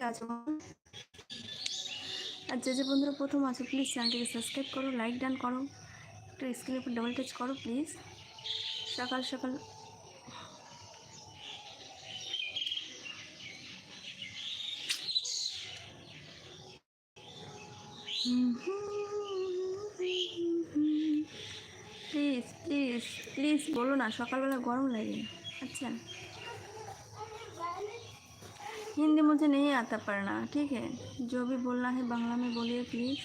আছে আর যে বন্ধুরা প্রথম আছো প্লিজ চ্যানেলটিকে সাবস্ক্রাইব করো, লাইক ডান করো, একটু স্ক্রিনের উপর ডবল টাচ করো প্লিজ। সকাল সকাল प्लीज़ प्लीज़ प्लीज़ बोलो ना, सकालবেলা गरम लगे। अच्छा हिंदी मुझे नहीं आता पढ़ना, ठीक है, जो भी बोलना है बांग्ला में बोलिए प्लीज़।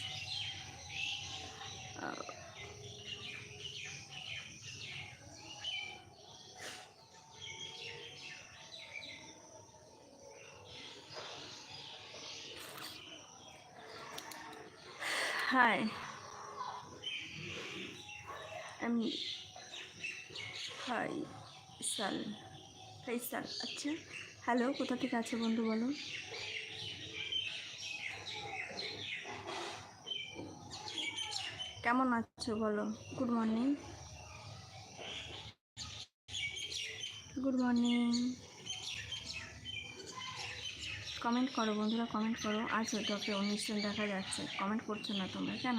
हाय फैसल फैसल। अच्छा হ্যালো, কোথা থেকে আছে বন্ধু বলো। কেমন আছো বলো। Good morning good morning. Comment করো বন্ধুরা, কমেন্ট করো। আছো তোকে 19 জন দেখা যাচ্ছে, কমেন্ট করছো না তোমরা কেন?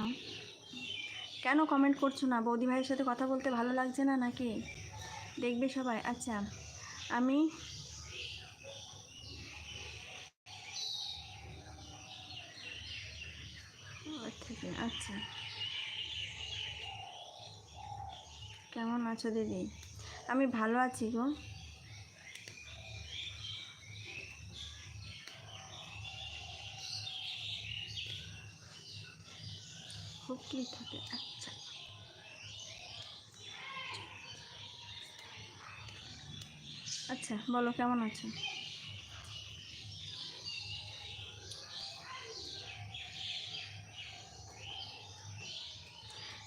কেন কমেন্ট করছো না? বৌদি ভাইয়ের সাথে কথা বলতে ভালো লাগছে না নাকি? দেখবে সবাই। আচ্ছা আমি আচ্ছা কেমন আছো দিদি? আমি ভালো আছি গো। হুগলি থেকে। আচ্ছা আচ্ছা বলো কেমন আছো?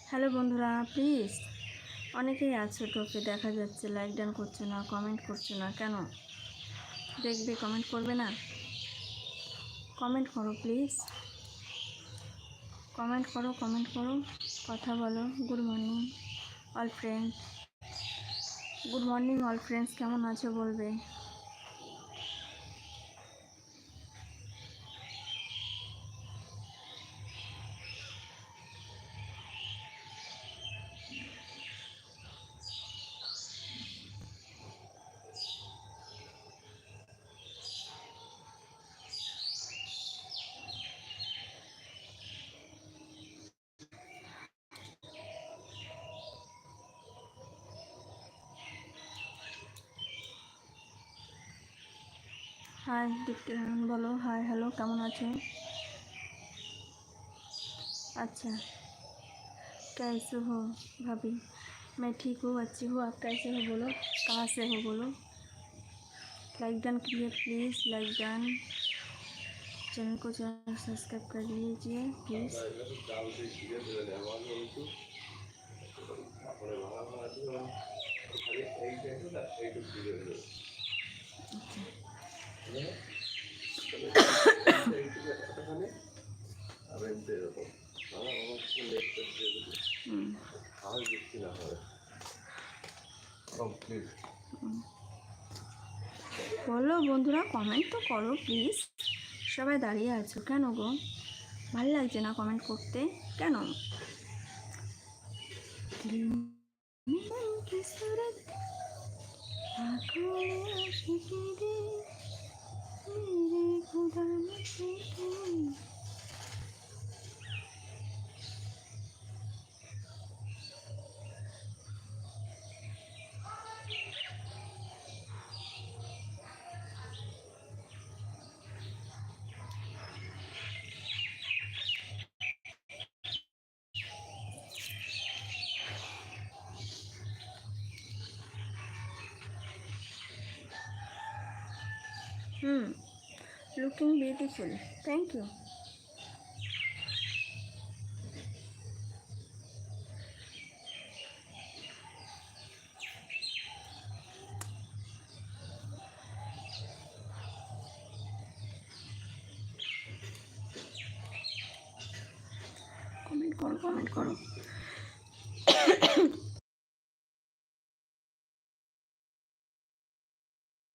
হ্যালো বন্ধুরা প্লিজ, অনেকেই আছো টোকে দেখা যাচ্ছে, লাইক ডান করছো না, কমেন্ট করছো না কেন? দেখবে কমেন্ট করবে না? কমেন্ট করো প্লিজ, কমেন্ট করো, কমেন্ট করো, কথা বলো। Good morning all friend, good morning all friends, কেমন আছো বলবে। हाय बोलो, हाय हेलो केमन आছো? अच्छा कैसे हो भाभी? मैं ठीक हूँ, अच्छी हूँ, आप कैसे हो बोलो, कहाँ से हो बोलो। लाइक डन कीजिए प्लीज़, लाइक डन, चैनल को सब्सक्राइब कर लीजिए प्लीज़। বলো বন্ধুরা, কমেন্ট তো করো প্লিজ। সবাই দাঁড়িয়ে আছো কেন গো? ভালো লাগছে না কমেন্ট করতে কেন? looking beautiful, thank you. Comment করো, কমেন্ট করো।